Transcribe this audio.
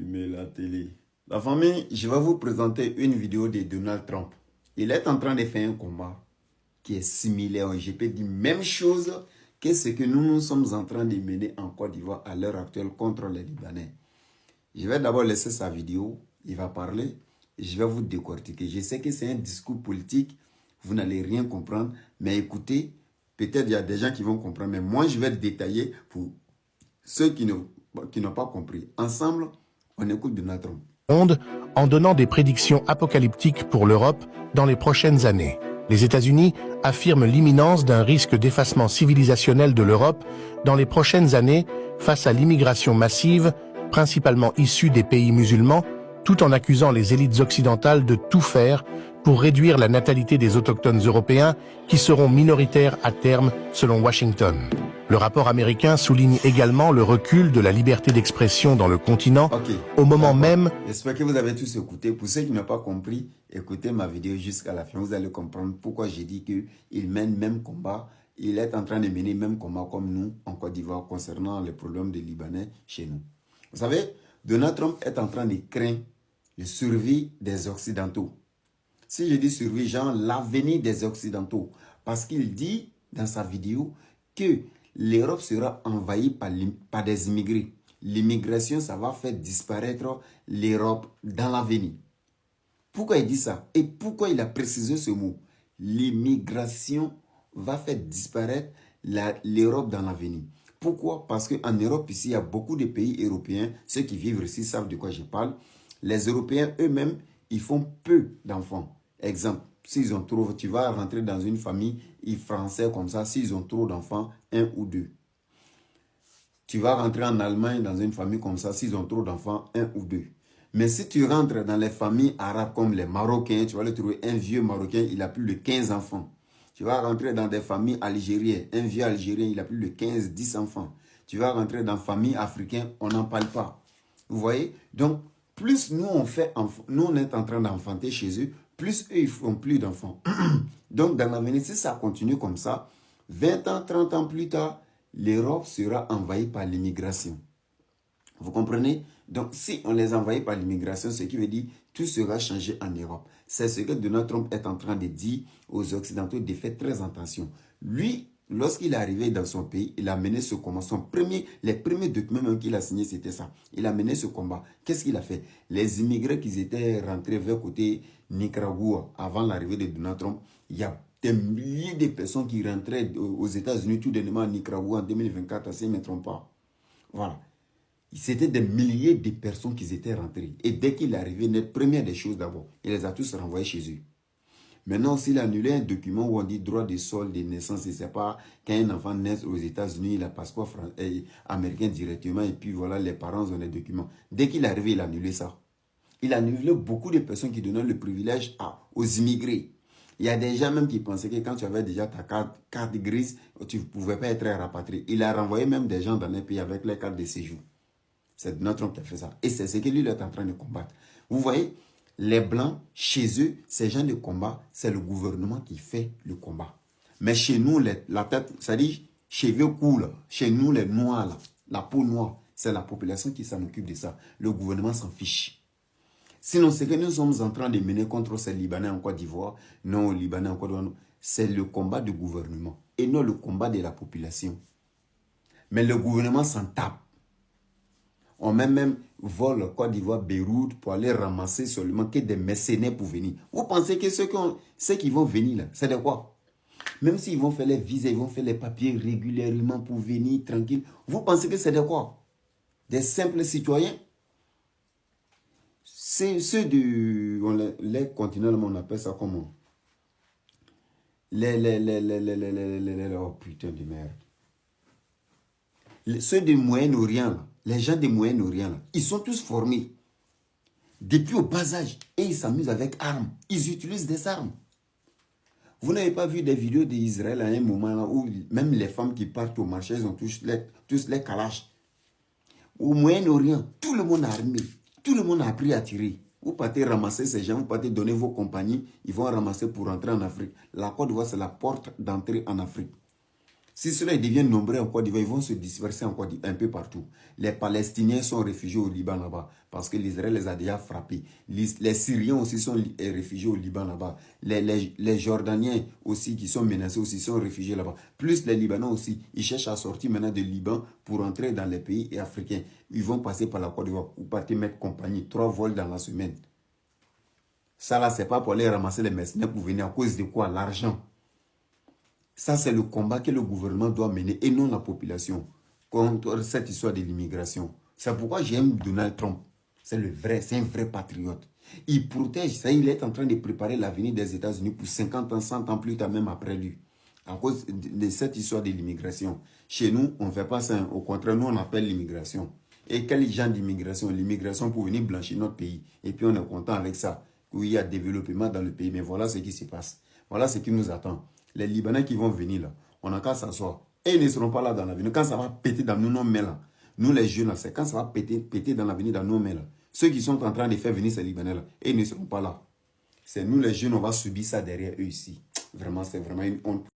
allumer la télé. La famille, je vais vous présenter une vidéo de Donald Trump. Il est en train de faire un combat qui est similaire, je peux dire même chose que ce que nous sommes en train de mener en Côte d'Ivoire à l'heure actuelle contre les Libanais. Je vais d'abord laisser sa vidéo, il va parler et je vais vous décortiquer. Je sais que c'est un discours politique, vous n'allez rien comprendre, mais écoutez, peut-être il y a des gens qui vont comprendre, mais moi je vais détailler pour ceux qui n'ont pas compris. Ensemble, on écoute Donald Trump. En donnant des prédictions apocalyptiques pour l'Europe dans les prochaines années. Les États-Unis affirment l'imminence d'un risque d'effacement civilisationnel de l'Europe dans les prochaines années face à l'immigration massive, principalement issue des pays musulmans, tout en accusant les élites occidentales de tout faire pour réduire la natalité des autochtones européens qui seront minoritaires à terme selon Washington. Le rapport américain souligne également le recul de la liberté d'expression dans le continent au moment même... J'espère que vous avez tous écouté. Pour ceux qui n'ont pas compris, écoutez ma vidéo jusqu'à la fin. Vous allez comprendre pourquoi j'ai dit qu'il mène même combat. Il est en train de mener même combat comme nous en Côte d'Ivoire concernant les problèmes des Libanais chez nous. Vous savez, Donald Trump est en train de craindre la survie des Occidentaux. Si je dis survie, genre l'avenir des Occidentaux. Parce qu'il dit dans sa vidéo que l'Europe sera envahie par des immigrés. L'immigration, ça va faire disparaître l'Europe dans l'avenir. Pourquoi il dit ça? Et pourquoi il a précisé ce mot? L'immigration va faire disparaître l'Europe dans l'avenir. Pourquoi? Parce qu'en Europe, ici, il y a beaucoup de pays européens. Ceux qui vivent ici savent de quoi je parle. Les Européens eux-mêmes, ils font peu d'enfants. Exemple, s'ils ont trop, tu vas rentrer dans une famille française comme ça, s'ils ont trop d'enfants, 1 ou 2. Tu vas rentrer en Allemagne dans une famille comme ça, s'ils ont trop d'enfants, 1 ou 2. Mais si tu rentres dans les familles arabes comme les Marocains, tu vas le trouver un vieux Marocain, il a plus de 15 enfants. Tu vas rentrer dans des familles algériennes, un vieux Algérien, il a plus de 15, 10 enfants. Tu vas rentrer dans des familles africaines, on n'en parle pas. Vous voyez? Donc, plus nous on est en train d'enfanter chez eux, plus eux ils font plus d'enfants. Donc dans l'avenir, si ça continue comme ça, 20 ans, 30 ans plus tard, l'Europe sera envahie par l'immigration. Vous comprenez? Donc si on les envahit par l'immigration, ce qui veut dire tout sera changé en Europe. C'est ce que Donald Trump est en train de dire aux Occidentaux de faire très attention. Lui, lorsqu'il est arrivé dans son pays, il a mené ce combat. Les premiers documents qu'il a signés, c'était ça. Il a mené ce combat. Qu'est-ce qu'il a fait? Les immigrés qui étaient rentrés vers côté Nicaragua avant l'arrivée de Donald Trump, il y a des milliers de personnes qui rentraient aux États-Unis, tout dernièrement à Nicaragua en 2024, si je ne me trompe pas. Voilà. C'était des milliers de personnes qui étaient rentrées. Et dès qu'il est arrivé, la première des choses d'abord, il les a tous renvoyés chez eux. Maintenant, s'il a annulé un document où on dit droit de sol de naissance, et c'est pas quand un enfant naît aux États-Unis, il a passeport américain directement, et puis voilà, les parents ont les documents. Dès qu'il est arrivé, il a annulé ça. Il a annulé beaucoup de personnes qui donnaient le privilège aux immigrés. Il y a des gens même qui pensaient que quand tu avais déjà ta carte grise, tu ne pouvais pas être rapatrié. Il a renvoyé même des gens dans les pays avec les cartes de séjour. C'est Donald Trump qui a fait ça. Et c'est ce que lui est en train de combattre. Vous voyez, les Blancs, chez eux, ces gens de combat, c'est le gouvernement qui fait le combat. Mais chez nous, la tête, ça dit, cheveux courts, chez nous, les Noirs, là, la peau noire, c'est la population qui s'en occupe de ça. Le gouvernement s'en fiche. Sinon, ce que nous sommes en train de mener contre ces Libanais en Côte d'Ivoire, non, Libanais en Côte d'Ivoire, c'est le combat du gouvernement et non le combat de la population. Mais le gouvernement s'en tape. On même vole Côte d'Ivoire, Beyrouth pour aller ramasser seulement que des mercenaires pour venir. Vous pensez que ceux qui vont venir là, c'est de quoi? Même s'ils vont faire les visas, ils vont faire les papiers régulièrement pour venir tranquille. Vous pensez que c'est de quoi? Des simples citoyens? C'est ceux les continents, on appelle ça comment? Oh putain de merde. Ceux du Moyen-Orient, les gens du Moyen-Orient, ils sont tous formés depuis au bas âge et ils s'amusent avec armes. Ils utilisent des armes. Vous n'avez pas vu des vidéos d'Israël à un moment là où même les femmes qui partent au marché, ils ont tous les kalash. Au Moyen-Orient, tout le monde a armé. Tout le monde a appris à tirer. Vous partez ramasser ces gens, vous partez donner vos compagnies, ils vont ramasser pour rentrer en Afrique. La Côte d'Ivoire, c'est la porte d'entrée en Afrique. Si cela devient nombreux en Côte d'Ivoire, ils vont se disperser un peu partout. Les Palestiniens sont réfugiés au Liban là-bas parce que l'Israël les a déjà frappés. Les Syriens aussi sont réfugiés au Liban là-bas. Les Jordaniens aussi qui sont menacés aussi sont réfugiés là-bas. Plus les Libanais aussi, ils cherchent à sortir maintenant du Liban pour entrer dans les pays africains. Ils vont passer par la Côte d'Ivoire ou partir mettre compagnie, 3 vols dans la semaine. Ça là, c'est pas pour aller ramasser les mercenaires pour venir à cause de quoi? L'argent. Ça, c'est le combat que le gouvernement doit mener et non la population contre cette histoire de l'immigration. C'est pourquoi j'aime Donald Trump. C'est un vrai patriote. Il protège ça, il est en train de préparer l'avenir des États-Unis pour 50 ans, 100 ans plus tard, même après lui. À cause de cette histoire de l'immigration. Chez nous, on ne fait pas ça. Au contraire, nous, on appelle l'immigration. Et quel genre d'immigration? L'immigration pour venir blanchir notre pays. Et puis, on est content avec ça. Oui, il y a développement dans le pays. Mais voilà ce qui se passe. Voilà ce qui nous attend. Les Libanais qui vont venir là, on n'a qu'à s'asseoir. Et ils ne seront pas là dans l'avenir. Quand ça va péter dans nos mains là, nous les jeunes là, c'est quand ça va péter dans l'avenir dans nos mains là. Ceux qui sont en train de faire venir ces Libanais là, et ils ne seront pas là. C'est nous les jeunes, on va subir ça derrière eux ici. Vraiment, c'est vraiment une honte.